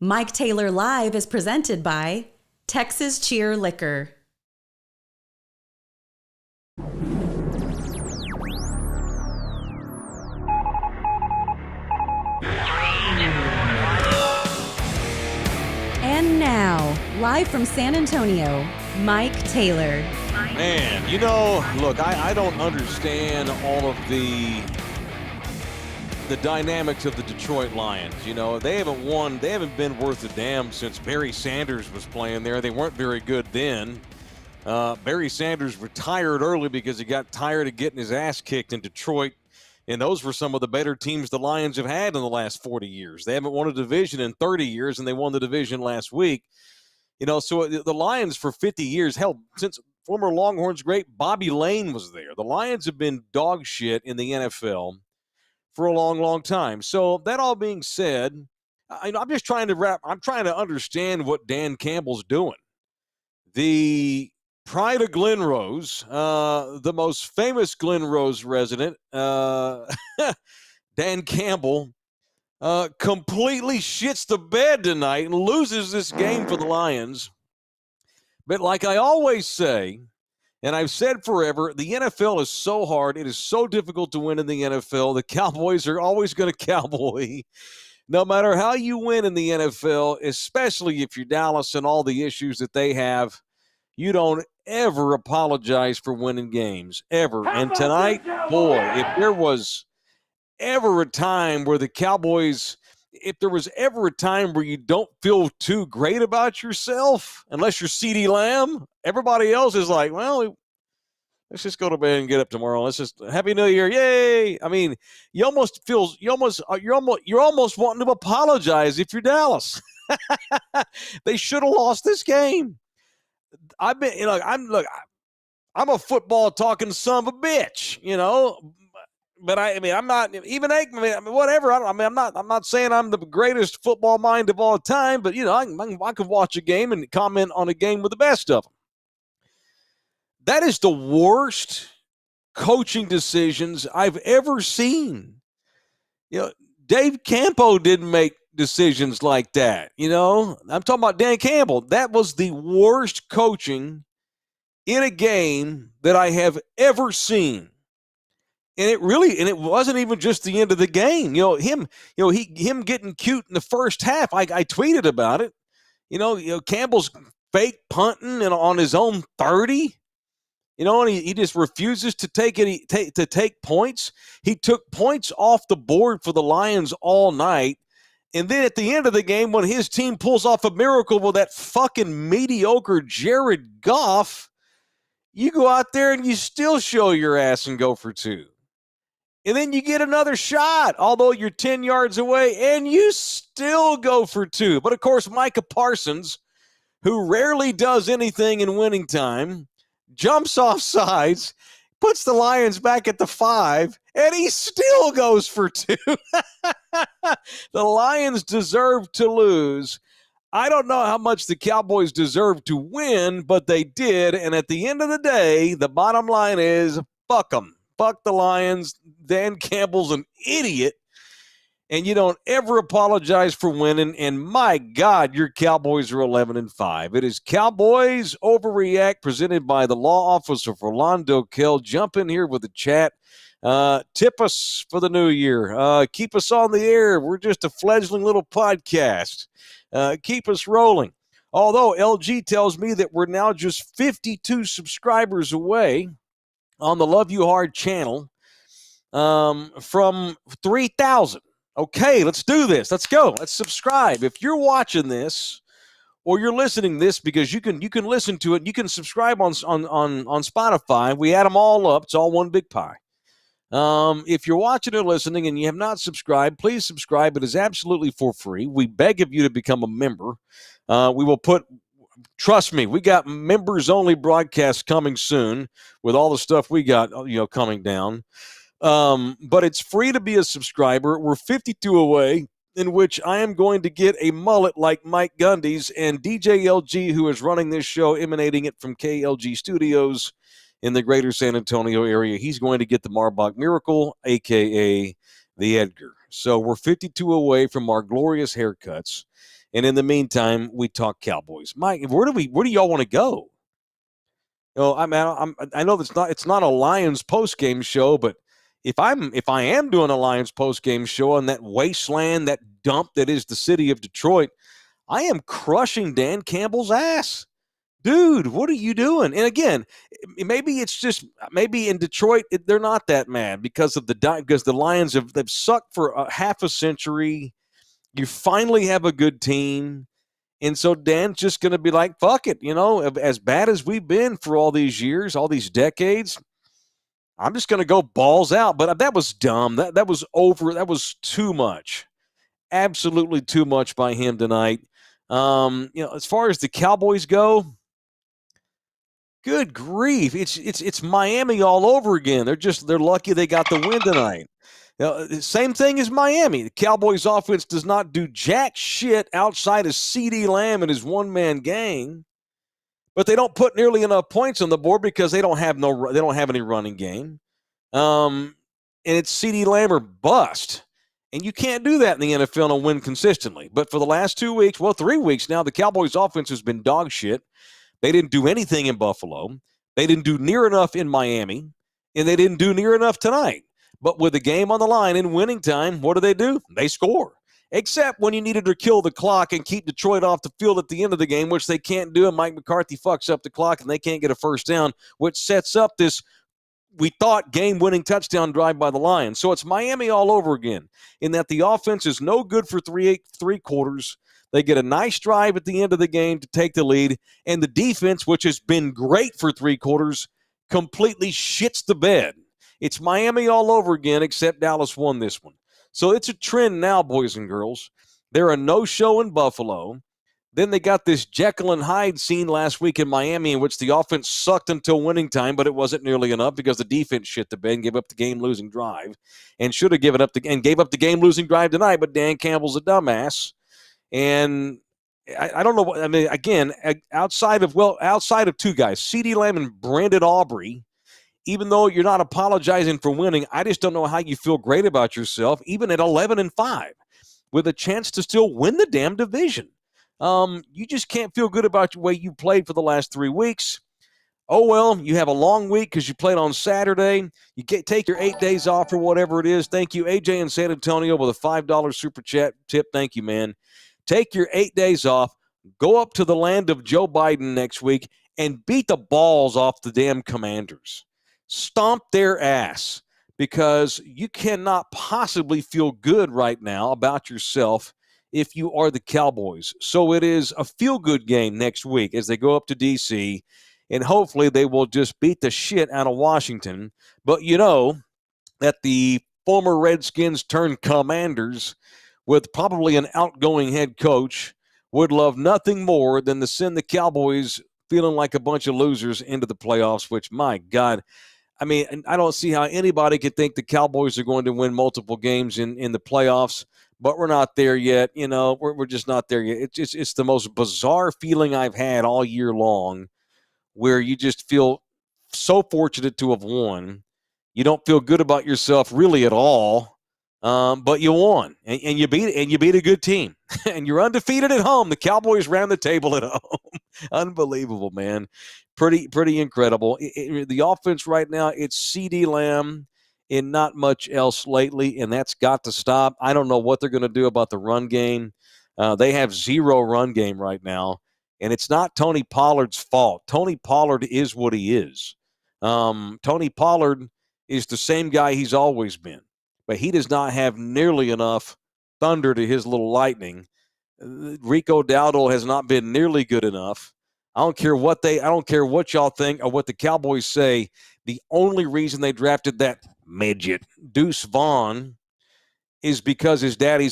Mike Taylor Live is presented by Texas Cheer Liquor. And now, live from San Antonio, Mike Taylor. Man, look, I don't understand all of the dynamics of the Detroit Lions. They haven't been worth a damn since Barry Sanders was playing there. They weren't very good then. Barry Sanders retired early because he got tired of getting his ass kicked in Detroit, and those were some of the better teams the Lions have had in the last 40 years. They haven't won a division in 30 years, and they won the division last week. So the Lions for 50 years, hell, since former Longhorns great Bobby Lane was there, the Lions have been dog shit in the NFL for a long, long time. So that all being said, I'm just trying to understand what Dan Campbell's doing. The pride of Glen Rose, the most famous Glen Rose resident, Dan Campbell, completely shits the bed tonight and loses this game for the Lions. But like I always say, and I've said forever, the NFL is so hard. It is so difficult to win in the NFL. The Cowboys are always going to cowboy. No matter how you win in the NFL, especially if you're Dallas and all the issues that they have, you don't ever apologize for winning games, ever. And tonight, boy, if there was ever a time where the Cowboys, if there was ever a time where you don't feel too great about yourself, unless you're CeeDee Lamb, everybody else is like, well, let's just go to bed and get up tomorrow. Let's just Happy New Year, yay! I mean, you're almost wanting to apologize if you're Dallas. They should have lost this game. I'm a football talking son of a bitch, But I'm not even whatever. I'm not saying I'm the greatest football mind of all time, but I can watch a game and comment on a game with the best of them. That is the worst coaching decisions I've ever seen. Dave Campo didn't make decisions like that. I'm talking about Dan Campbell. That was the worst coaching in a game that I have ever seen. And it wasn't even just the end of the game. Him getting cute in the first half. I tweeted about it. Campbell's fake punting and on his own 30. And he just refuses to take points. He took points off the board for the Lions all night. And then at the end of the game, when his team pulls off a miracle with that fucking mediocre Jared Goff, you go out there and you still show your ass and go for two. And then you get another shot, although you're 10 yards away, and you still go for two. But, of course, Micah Parsons, who rarely does anything in winning time, jumps off sides, puts the Lions back at the 5, and he still goes for two. The Lions deserve to lose. I don't know how much the Cowboys deserve to win, but they did. And at the end of the day, the bottom line is, fuck them. Fuck the Lions. Dan Campbell's an idiot. And you don't ever apologize for winning. And my God, your Cowboys are 11-5. It is Cowboys Overreact, presented by the law office of Rolando Kell. Jump in here with the chat. Tip us for the new year. Keep us on the air. We're just a fledgling little podcast. Keep us rolling. Although LG tells me that we're now just 52 subscribers away on the Love You Hard channel from 3,000. Okay, let's do this. Let's go. Let's subscribe. If you're watching this or you're listening to this, because you can listen to it, you can subscribe on Spotify. We add them all up. It's all one big pie. If you're watching or listening and you have not subscribed, please subscribe. It is absolutely for free. We beg of you to become a member. We will trust me, we got members-only broadcasts coming soon with all the stuff we got, coming down. But it's free to be a subscriber. We're 52 away, in which I am going to get a mullet like Mike Gundy's, and DJ LG, who is running this show, emanating it from KLG Studios in the greater San Antonio area. He's going to get the Marbach Miracle, a.k.a. the Edgar. So we're 52 away from our glorious haircuts. And in the meantime, we talk Cowboys. Mike, where do y'all want to go? I know it's not a Lions post-game show, but if I am doing a Lions post-game show on that wasteland, that dump that is the city of Detroit, I am crushing Dan Campbell's ass. Dude, what are you doing? And again, maybe in Detroit they're not that mad because the Lions they've sucked for a half a century. You finally have a good team. And so Dan's just going to be like, fuck it, as bad as we've been for all these years, all these decades, I'm just going to go balls out. But that was dumb. That was over. That was too much. Absolutely too much by him tonight. As far as the Cowboys go, good grief. It's Miami all over again. They're lucky they got the win tonight. Same thing as Miami. The Cowboys offense does not do jack shit outside of CeeDee Lamb and his one-man gang. But they don't put nearly enough points on the board because they don't have any running game. And it's CeeDee Lamb or bust. And you can't do that in the NFL and win consistently. But for the last 3 weeks now, the Cowboys offense has been dog shit. They didn't do anything in Buffalo. They didn't do near enough in Miami. And they didn't do near enough tonight. But with the game on the line in winning time, what do? They score. Except when you needed to kill the clock and keep Detroit off the field at the end of the game, which they can't do, and Mike McCarthy fucks up the clock and they can't get a first down, which sets up this, we thought, game-winning touchdown drive by the Lions. So it's Miami all over again in that the offense is no good for three quarters. They get a nice drive at the end of the game to take the lead, and the defense, which has been great for 3 quarters, completely shits the bed. It's Miami all over again, except Dallas won this one. So it's a trend now, boys and girls. They're a no-show in Buffalo. Then they got this Jekyll and Hyde scene last week in Miami in which the offense sucked until winning time, but it wasn't nearly enough because the defense shit the bed and gave up the game-losing drive and should have given up and gave up the game-losing drive tonight, but Dan Campbell's a dumbass. And I don't know. I mean, again, outside of 2 guys, CeeDee Lamb and Brandon Aubrey, even though you're not apologizing for winning, I just don't know how you feel great about yourself, even at 11-5, with a chance to still win the damn division. You just can't feel good about the way you played for the last 3 weeks. Oh, well, you have a long week because you played on Saturday. You take your 8 days off or whatever it is. Thank you, AJ in San Antonio, with a $5 super chat tip. Thank you, man. Take your 8 days off. Go up to the land of Joe Biden next week and beat the balls off the damn Commanders. Stomp their ass, because you cannot possibly feel good right now about yourself if you are the Cowboys. So it is a feel-good game next week as they go up to D.C., and hopefully they will just beat the shit out of Washington. But you know that the former Redskins turned Commanders with probably an outgoing head coach would love nothing more than to send the Cowboys feeling like a bunch of losers into the playoffs, which, my God, I mean, I don't see how anybody could think the Cowboys are going to win multiple games in the playoffs, but we're not there yet. We're just not there yet. It's the most bizarre feeling I've had all year long, where you just feel so fortunate to have won. You don't feel good about yourself really at all, but you won, and you beat a good team, and you're undefeated at home. The Cowboys ran the table at home. Unbelievable, man. Pretty incredible. The offense right now, it's CeeDee Lamb and not much else lately, and that's got to stop. I don't know what they're going to do about the run game. They have 0 run game right now, and it's not Tony Pollard's fault. Tony Pollard is what he is. Tony Pollard is the same guy he's always been, but he does not have nearly enough thunder to his little lightning. Rico Dowdle has not been nearly good enough. I don't care what y'all think or what the Cowboys say. The only reason they drafted that midget Deuce Vaughn is because his daddy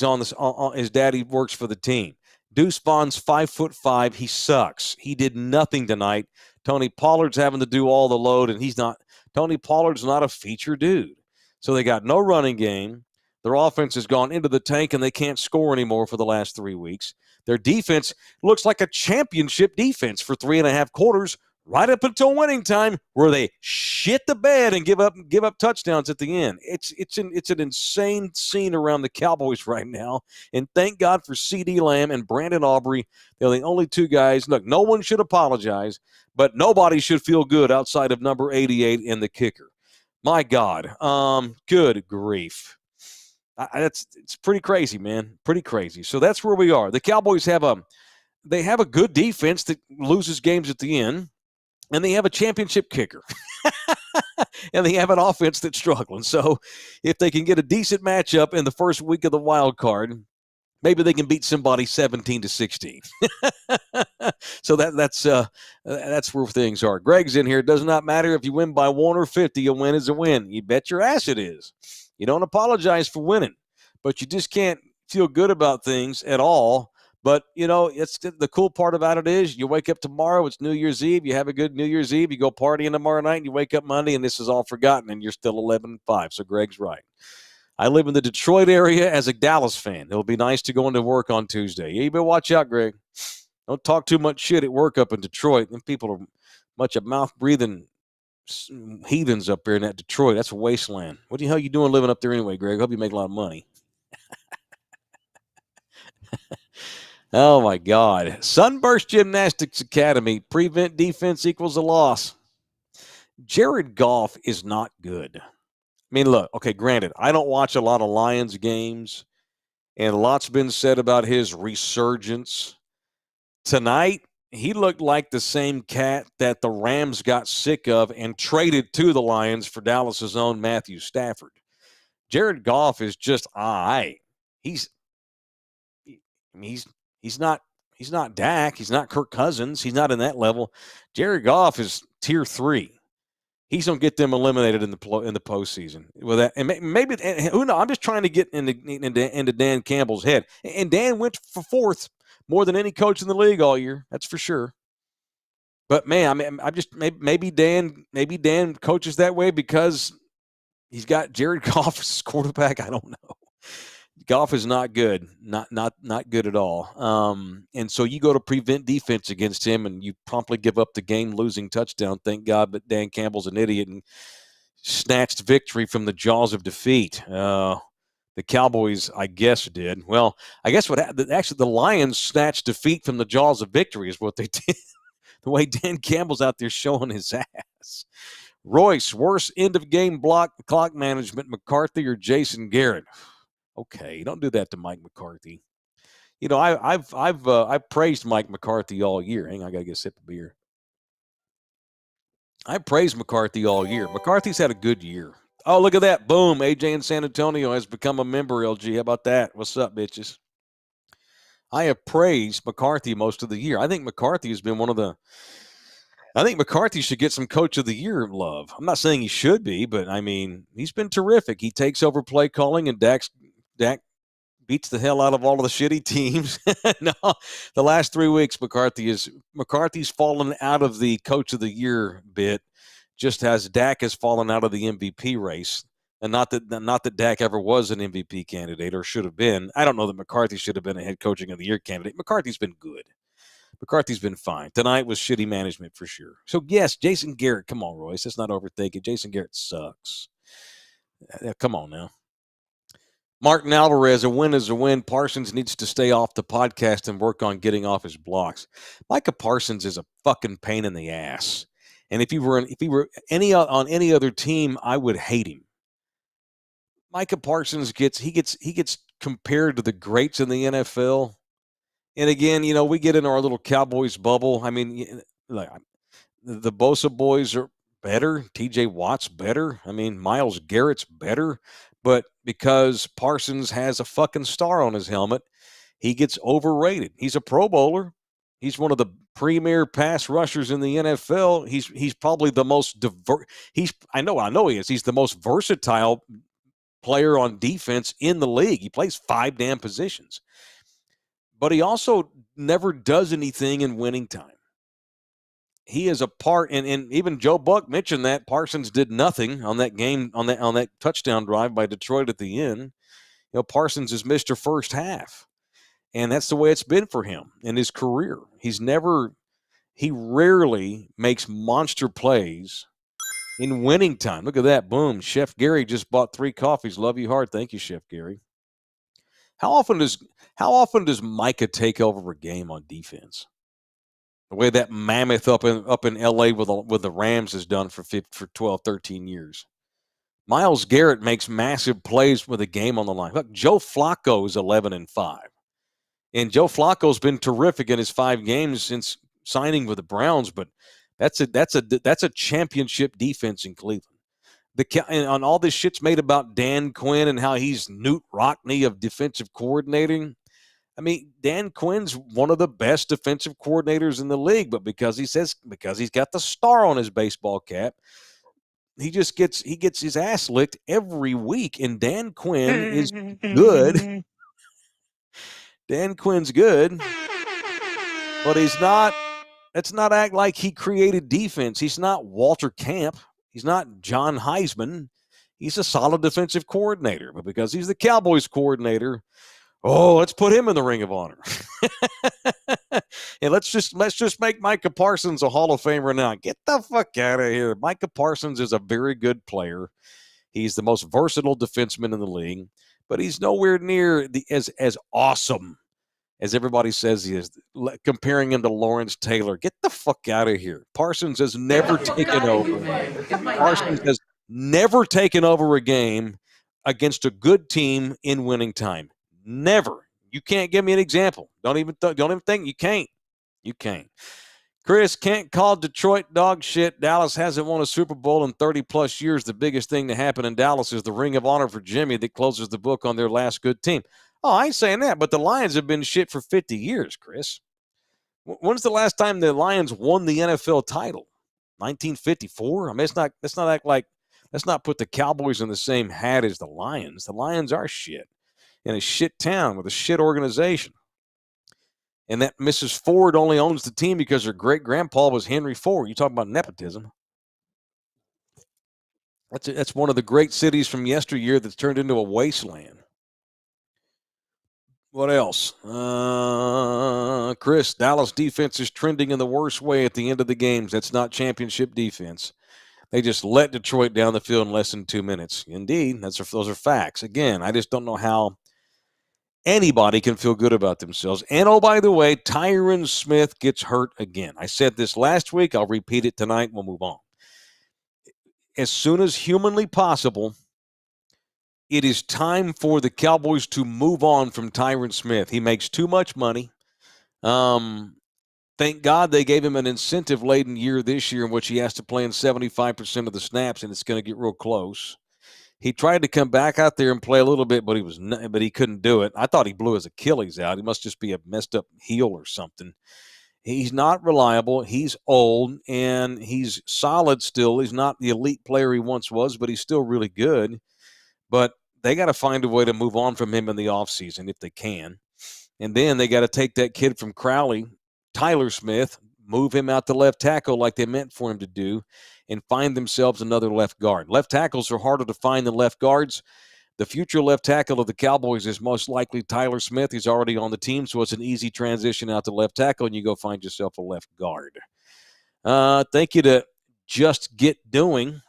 works for the team. Deuce Vaughn's 5'5". He sucks. He did nothing tonight. Tony Pollard's having to do all the load, and Tony Pollard's not a feature dude. So they got no running game. Their offense has gone into the tank, and they can't score anymore for the last 3 weeks. Their defense looks like a championship defense for 3.5 quarters. right up until winning time, where they shit the bed and give up touchdowns at the end. It's an insane scene around the Cowboys right now. And thank God for CeeDee Lamb and Brandon Aubrey. They're the only two guys. Look, no one should apologize, but nobody should feel good outside of number 88 and the kicker. My God, good grief. It's pretty crazy, man. Pretty crazy. So that's where we are. The Cowboys have a good defense that loses games at the end. And they have a championship kicker. And they have an offense that's struggling. So if they can get a decent matchup in the first week of the wild card, maybe they can beat somebody 17-16. So that's where things are. Greg's in here. It does not matter if you win by 1 or 50. A win is a win. You bet your ass it is. You don't apologize for winning, but you just can't feel good about things at all. But, it's the cool part about it is you wake up tomorrow, it's New Year's Eve, you have a good New Year's Eve, you go partying tomorrow night, and you wake up Monday, and this is all forgotten, and you're still 11-5. So Greg's right. I live in the Detroit area as a Dallas fan. It'll be nice to go into work on Tuesday. You better watch out, Greg. Don't talk too much shit at work up in Detroit. Them people are much of mouth-breathing heathens up there in that Detroit. That's a wasteland. What the hell are you doing living up there anyway, Greg? I hope you make a lot of money. Oh, my God. Sunburst Gymnastics Academy. Prevent defense equals a loss. Jared Goff is not good. I mean, look, okay, granted, I don't watch a lot of Lions games, and a lot's been said about his resurgence. Tonight, he looked like the same cat that the Rams got sick of and traded to the Lions for Dallas's own Matthew Stafford. Jared Goff is just all right. He's not Dak. He's not Kirk Cousins. He's not in that level. Jared Goff is tier 3. He's gonna get them eliminated in the postseason with that. And maybe who knows? I'm just trying to get into Dan Campbell's head. And Dan went for 4th more than any coach in the league all year. That's for sure. But man, I'm just maybe Dan coaches that way because he's got Jared Goff as quarterback. I don't know. Goff is not good, not good at all. And so you go to prevent defense against him, and you promptly give up the game-losing touchdown. Thank God, but Dan Campbell's an idiot and snatched victory from the jaws of defeat. The Cowboys, I guess, did. Well, I guess actually the Lions snatched defeat from the jaws of victory is what they did. The way Dan Campbell's out there showing his ass. Royce, worst end-of-game clock management, McCarthy or Jason Garrett? Okay, don't do that to Mike McCarthy. I've praised Mike McCarthy all year. Hang on, I gotta get a sip of beer. I praised McCarthy all year. McCarthy's had a good year. Oh, look at that. Boom. AJ in San Antonio has become a member, LG. How about that? What's up, bitches? I have praised McCarthy most of the year. I think McCarthy has been I think McCarthy should get some Coach of the Year love. I'm not saying he should be, but, I mean, he's been terrific. He takes over play calling, and Dak beats the hell out of all of the shitty teams. No, the last 3 weeks, McCarthy's fallen out of the Coach of the Year bit, just as Dak has fallen out of the MVP race. And not that Dak ever was an MVP candidate or should have been. I don't know that McCarthy should have been a head coaching of the year candidate. McCarthy's been good. McCarthy's been fine. Tonight was shitty management for sure. So, yes, Jason Garrett. Come on, Royce. Let's not overthink it. Jason Garrett sucks. Come on now. Martin Alvarez, a win is a win. Parsons needs to stay off the podcast and work on getting off his blocks. Micah Parsons is a fucking pain in the ass. And if he were on any other team, I would hate him. Micah Parsons gets compared to the greats in the NFL. And again, we get in our little Cowboys bubble. I mean, like the Bosa boys are better. TJ Watt's better. I mean, Myles Garrett's better. But because Parsons has a fucking star on his helmet, he gets overrated. He's a Pro Bowler. He's one of the premier pass rushers in the NFL. He's probably the most diverse. I know he is. He's the most versatile player on defense in the league. He plays 5 damn positions. But he also never does anything in winning time. He is a part, and even Joe Buck mentioned that Parsons did nothing on that game, on that touchdown drive by Detroit at the end. Parsons is Mr. First Half, and that's the way it's been for him in his career. He's never He rarely makes monster plays in winning time. Look at that. Boom. Chef Gary just bought 3 coffees. Love you hard. Thank you, Chef Gary. How often does Micah take over a game on defense? The way that mammoth up in LA with the Rams has done for 12, 13 years. Myles Garrett makes massive plays with a game on the line. Look, Joe Flacco is 11-5. And Joe Flacco's been terrific in his 5 games since signing with the Browns, but that's a championship defense in Cleveland. And on all this shit's made about Dan Quinn and how he's Newt Rockney of defensive coordinating. I mean, Dan Quinn's one of the best defensive coordinators in the league, but because he's got the star on his baseball cap, he gets his ass licked every week. And Dan Quinn is good. Dan Quinn's good, but he's not. Let's not act like he created defense. He's not Walter Camp. He's not John Heisman. He's a solid defensive coordinator, but because he's the Cowboys coordinator, let's put him in the Ring of Honor. And let's just make Micah Parsons a Hall of Famer now. Get the fuck out of here. Micah Parsons is a very good player. He's the most versatile defenseman in the league, but he's nowhere near as awesome as everybody says he is. Comparing him to Lawrence Taylor. Get the fuck out of here. Parsons has never taken over. Parsons has never taken over a game against a good team in winning time. Never. You can't give me an example. Don't even think. You can't. You can't. Chris, can't call Detroit dog shit. Dallas hasn't won a Super Bowl in 30-plus years. The biggest thing to happen in Dallas is the Ring of Honor for Jimmy that closes the book on their last good team. Oh, I ain't saying that, but the Lions have been shit for 50 years, Chris. When's the last time the Lions won the NFL title? 1954? I mean, let's not put the Cowboys in the same hat as the Lions. The Lions are shit in a shit town with a shit organization. And that Mrs. Ford only owns the team because her great-grandpa was Henry Ford. You talk about nepotism. That's one of the great cities from yesteryear that's turned into a wasteland. What else? Chris, Dallas defense is trending in the worst way at the end of the games. That's not championship defense. They just let Detroit down the field in less than 2 minutes. Indeed, those are facts. Again, I just don't know how anybody can feel good about themselves. And, oh, by the way, Tyron Smith gets hurt again. I said this last week. I'll repeat it tonight. We'll move on. As soon as humanly possible, it is time for the Cowboys to move on from Tyron Smith. He makes too much money. Thank God they gave him an incentive-laden year this year in which he has to play in 75% of the snaps, and it's going to get real close. He tried to come back out there and play a little bit, but he couldn't do it. I thought he blew his Achilles out. He must just be a messed-up heel or something. He's not reliable. He's old, and he's solid still. He's not the elite player he once was, but he's still really good. But they got to find a way to move on from him in the offseason if they can. And then they got to take that kid from Crowley, Tyler Smith, move him out to left tackle like they meant for him to do, and find themselves another left guard. Left tackles are harder to find than left guards. The future left tackle of the Cowboys is most likely Tyler Smith. He's already on the team, so it's an easy transition out to left tackle, and you go find yourself a left guard. Thank you to Just Get Doing.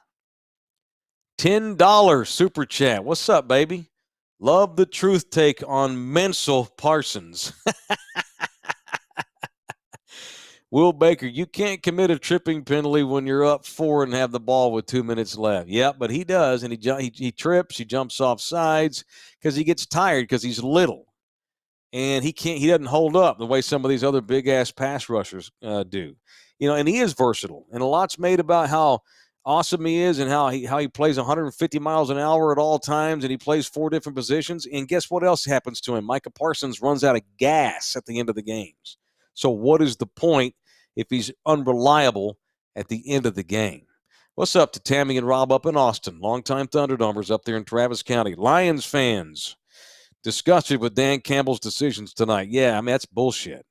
$10 super chat. What's up, baby? Love the truth take on Mental Parsons. Will Baker, you can't commit a tripping penalty when you're up 4 and have the ball with 2 minutes left. Yeah, but he does, and he trips, he jumps off sides because he gets tired because he's little. And he doesn't hold up the way some of these other big-ass pass rushers do. You know, and he is versatile. And a lot's made about how awesome he is and how he plays 150 miles an hour at all times, and he plays 4 different positions. And guess what else happens to him? Micah Parsons runs out of gas at the end of the games. So what is the point if he's unreliable at the end of the game? What's up to Tammy and Rob up in Austin? Longtime Thunderdomers up there in Travis County. Lions fans disgusted with Dan Campbell's decisions tonight. Yeah, I mean, that's bullshit.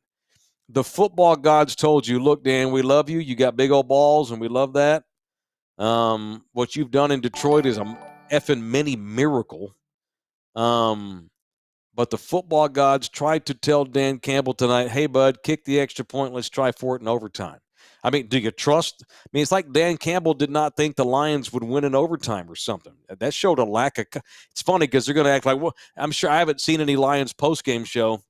The football gods told you, look, Dan, we love you. You got big old balls, and we love that. What you've done in Detroit is a effing mini miracle. But the football gods tried to tell Dan Campbell tonight, hey, bud, kick the extra point. Let's try for it in overtime. I mean, do you trust? I mean, it's like Dan Campbell did not think the Lions would win in overtime or something. That showed a lack of. It's funny because they're going to act like, well, I'm sure I haven't seen any Lions postgame show,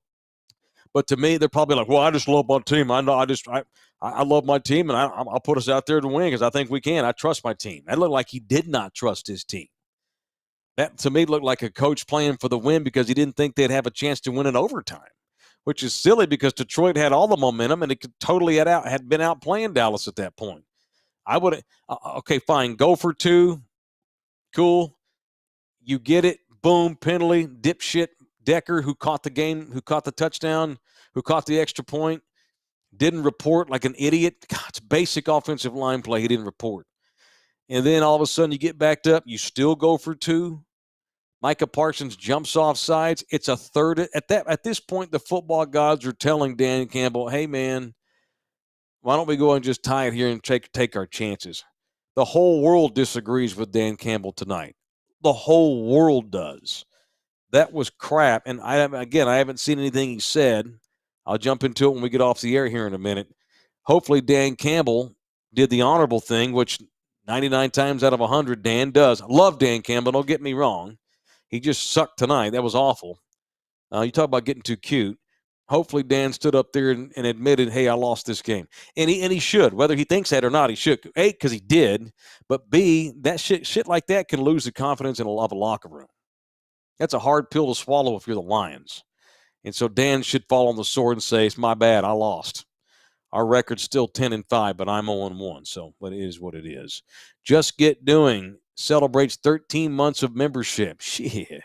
but to me, they're probably like, well, I just love my team. I know, I love my team, and I'll put us out there to win because I think we can. I trust my team. That looked like he did not trust his team. That to me looked like a coach playing for the win because he didn't think they'd have a chance to win in overtime, which is silly because Detroit had all the momentum and it could totally had been out playing Dallas at that point. I would okay, fine, go for 2, cool. You get it, boom, penalty, dipshit Decker who caught the game, who caught the touchdown, who caught the extra point, didn't report like an idiot. God, it's basic offensive line play. He didn't report. And then all of a sudden you get backed up. You still go for 2. Micah Parsons jumps off sides. It's a third. At this point, the football gods are telling Dan Campbell, hey, man, why don't we go and just tie it here and take our chances? The whole world disagrees with Dan Campbell tonight. The whole world does. That was crap. And I haven't seen anything he said. I'll jump into it when we get off the air here in a minute. Hopefully Dan Campbell did the honorable thing, which 99 times out of 100 Dan does. I love Dan Campbell, don't get me wrong. He just sucked tonight. That was awful. You talk about getting too cute. Hopefully Dan stood up there and admitted, hey, I lost this game. And he should. Whether he thinks that or not, he should. A, because he did. But B, that shit like that can lose the confidence of a locker room. That's a hard pill to swallow if you're the Lions. And so Dan should fall on the sword and say, it's my bad, I lost. Our record's still 10-5, but I'm 0-1. So, but it is what it is. Just Get Doing celebrates 13 months of membership. Shit.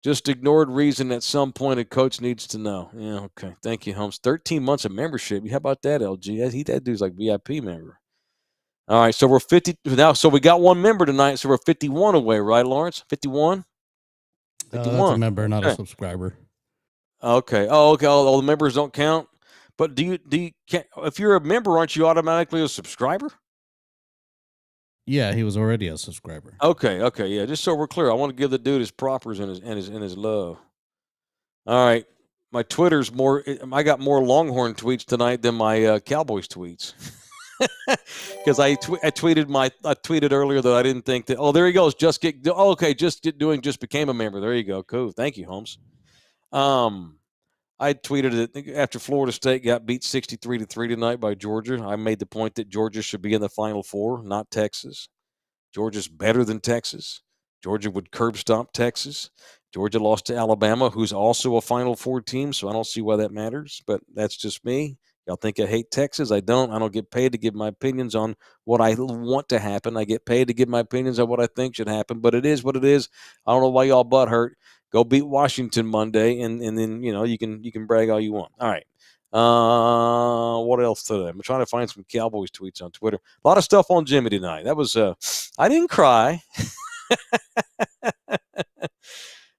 Just ignored reason at some point a coach needs to know. Yeah, okay. Thank you, Holmes. 13 months of membership. How about that, LG? That dude's like VIP member. All right, so we're 50 now. So we got one member tonight, so we're 51 away, right, Lawrence? 51? 51. That's a member, not a subscriber. Okay. Oh, okay. All the members don't count. But do you if you're a member, aren't you automatically a subscriber? Yeah, he was already a subscriber. Okay, yeah. Just so we're clear, I want to give the dude his propers and his love. All right, my Twitter's more. I got more Longhorn tweets tonight than my Cowboys tweets because I tweeted earlier that I didn't think that. Oh, there he goes. Just Get Doing just became a member. There you go. Cool. Thank you, Holmes. I tweeted it after Florida State got beat 63-3 tonight by Georgia. I made the point that Georgia should be in the Final Four, not Texas. Georgia's better than Texas. Georgia would curb stomp Texas. Georgia lost to Alabama, who's also a Final Four team, so I don't see why that matters, but that's just me. Y'all think I hate Texas? I don't. I don't get paid to give my opinions on what I want to happen. I get paid to give my opinions on what I think should happen, but it is what it is. I don't know why y'all butthurt. Go beat Washington Monday, and then you can brag all you want. All right. What else today? I'm trying to find some Cowboys tweets on Twitter. A lot of stuff on Jimmy tonight. That was I didn't cry.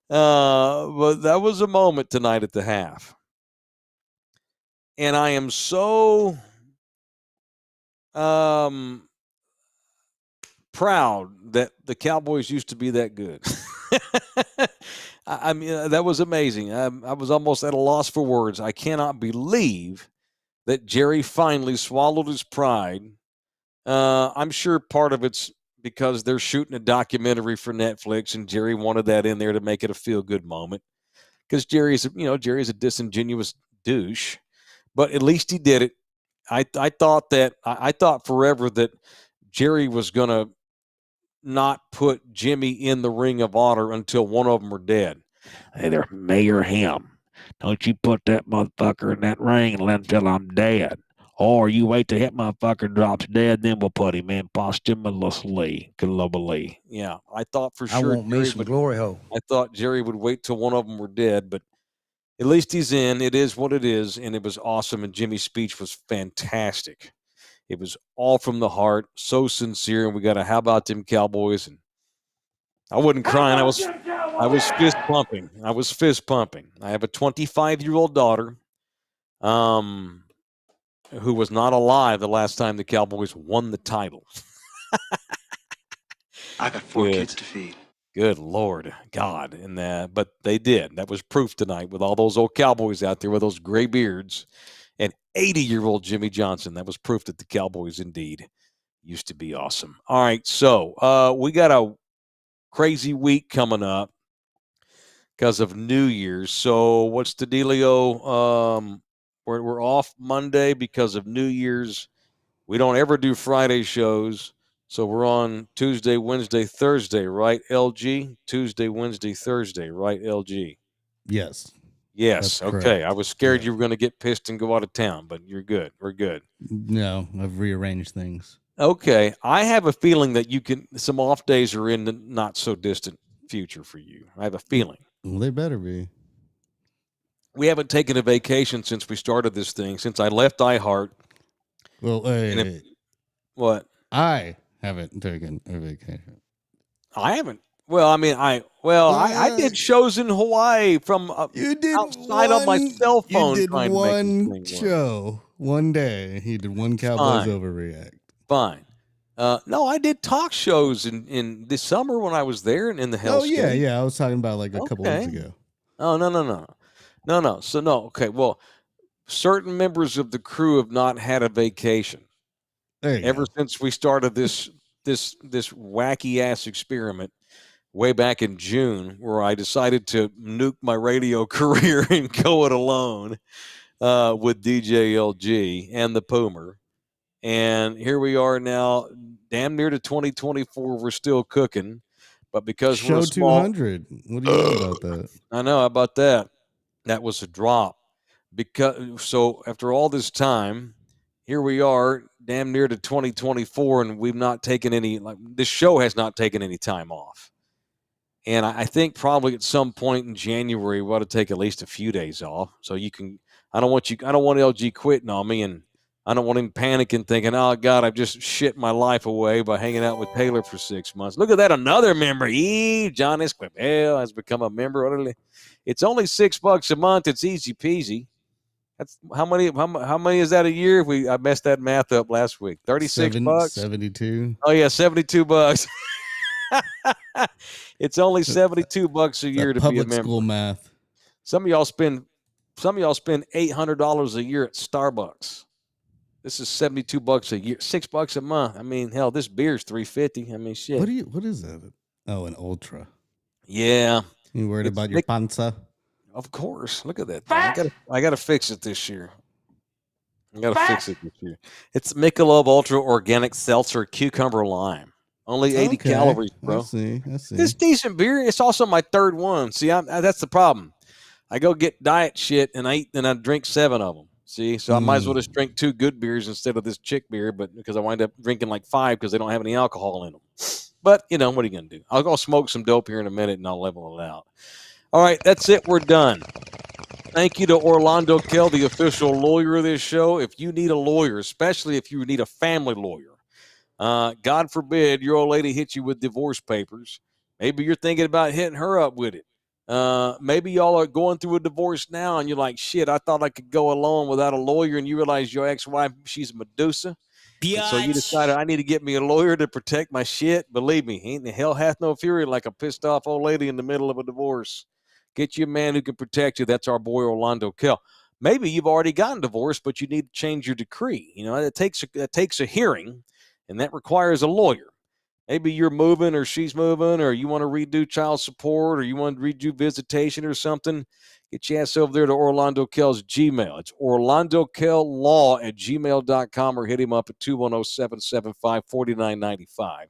But that was a moment tonight at the half. And I am so proud that the Cowboys used to be that good. I mean, that was amazing. I was almost at a loss for words. I cannot believe that Jerry finally swallowed his pride. I'm sure part of it's because they're shooting a documentary for Netflix, and Jerry wanted that in there to make it a feel-good moment. Because Jerry's a disingenuous douche, but at least he did it. I thought forever that Jerry was gonna not put Jimmy in the Ring of Honor until one of them were dead. Hey there, Mayor Ham. Don't you put that motherfucker in that ring until I'm dead. Or you wait till that motherfucker drops dead, then we'll put him in posthumously. Globally. Yeah, I thought for sure. I want me some glory hole. I thought Jerry would wait till one of them were dead, but at least he's in. It is what it is, and it was awesome, and Jimmy's speech was fantastic. It was all from the heart, so sincere, and we got a how about them Cowboys, and I wasn't crying. I was fist pumping. I have a 25-year-old daughter who was not alive the last time the Cowboys won the title. I got 4 kids to feed. Good Lord, God. But they did. That was proof tonight with all those old Cowboys out there with those gray beards. and 80-year-old Jimmy Johnson. That was proof that the Cowboys indeed used to be awesome. All right, so we got a crazy week coming up because of New Year's. So what's the dealio? We're off Monday because of New Year's. We don't ever do Friday shows. So we're on Tuesday, Wednesday, Thursday, right, LG? Tuesday, Wednesday, Thursday, right, LG? Yes. Yes. That's Okay. correct. I was scared Yeah. you were going to get pissed and go out of town, but you're good. We're good. No, I've rearranged things. Okay. I have a feeling that some off days are in the not so distant future for you. I have a feeling. Well, they better be. We haven't taken a vacation since we started this thing, since I left iHeart. Well, What? I haven't taken a vacation. I haven't. Well, I mean, I did shows in Hawaii from You did outside on my cell phone. You did trying to make one this thing work. show one day. He did one Cowboys Fine. Overreact. Fine. No, I did talk shows in this summer when I was there and in the Hell. Oh yeah. I was talking about like a couple weeks ago. Oh no. So no. Okay. Well, certain members of the crew have not had a vacation ever since we started this wacky ass experiment way back in June, where I decided to nuke my radio career and go it alone with DJ LG and the Poomer. And here we are now, damn near to 2024. We're still cooking, but because Show we're a small, 200. What do you know about that? I know about that. That was a drop. So after all this time, here we are, damn near to 2024, and we've not taken any. This show has not taken any time off. And I think probably at some point in January we ought to take at least a few days off. So you can. I don't want LG quitting on me, and I don't want him panicking, thinking, "Oh God, I've just shit my life away by hanging out with Taylor for 6 months." Look at that, another member. John Esquivel has become a member. It's only $6 a month. It's easy peasy. That's how many is that a year? I messed that math up last week. $36. 72. Oh yeah, $72. It's only $72 a year to be a member. Public school math. Some of y'all spend $800 a year at Starbucks. This is $72 a year, $6 a month. I mean, hell, this beer's $3.50. I mean, shit. What is that? Oh, an ultra. Yeah. You worried about your panza? Of course. Look at that thing. I gotta fix it this year. It's Michelob Ultra Organic Seltzer Cucumber Lime. Only 80 calories, bro. I see. It's decent beer. It's also my third one. See, that's the problem. I go get diet shit and I drink 7 of them. See, so I might as well just drink 2 good beers instead of this chick beer, but because I wind up drinking like 5 because they don't have any alcohol in them. But what are you gonna do? I'll go smoke some dope here in a minute and I'll level it out. All right, that's it. We're done. Thank you to Orlando Kell, the official lawyer of this show. If you need a lawyer, especially if you need a family lawyer, God forbid your old lady hits you with divorce papers. Maybe you're thinking about hitting her up with it. Maybe y'all are going through a divorce now and you're like, shit, I thought I could go alone without a lawyer, and you realize your ex-wife, she's a Medusa. So you decided I need to get me a lawyer to protect my shit. Believe me, ain't the hell hath no fury like a pissed off old lady in the middle of a divorce. Get you a man who can protect you. That's our boy Orlando Kell. Maybe you've already gotten divorced, but you need to change your decree. It takes a hearing, and that requires a lawyer. Maybe you're moving or she's moving, or you want to redo child support, or you want to redo visitation or something. Get your ass over there to Orlando Kell's Gmail. It's orlandokell@gmail.com, or hit him up at 210-775-4995.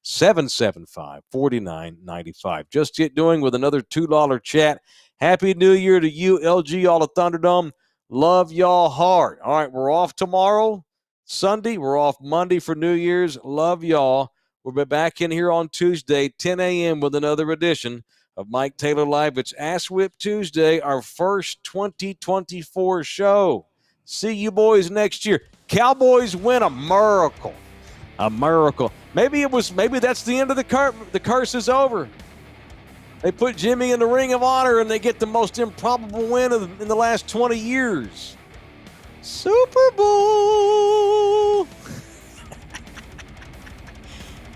775-4995. Just get doing with another $2 chat. Happy New Year to you, LG, all of Thunderdome. Love y'all hard. All right, we're off tomorrow, Sunday. We're off Monday for New Year's. Love y'all. We'll be back in here on Tuesday, 10 a.m. with another edition of Mike Taylor Live. It's Ass Whip Tuesday, our first 2024 show. See you boys next year. Cowboys win a miracle. A miracle. Maybe that's the end of the curse. The curse is over. They put Jimmy in the Ring of Honor and they get the most improbable win in the last 20 years. Super Bowl.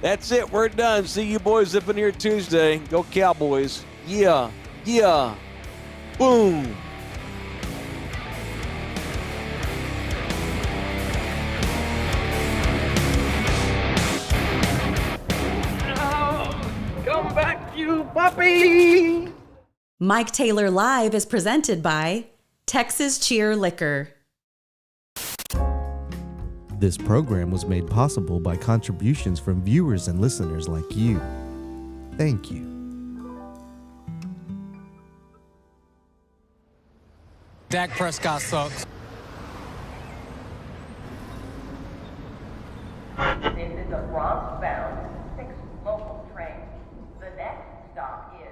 That's it. We're done. See you boys up in here Tuesday. Go Cowboys. Yeah. Yeah. Boom. Come back, you puppy! Mike Taylor Live is presented by Texas Cheer Liquor. This program was made possible by contributions from viewers and listeners like you. Thank you. Dak Prescott sucks. This is a Bronx-bound 6 local train. The next stop is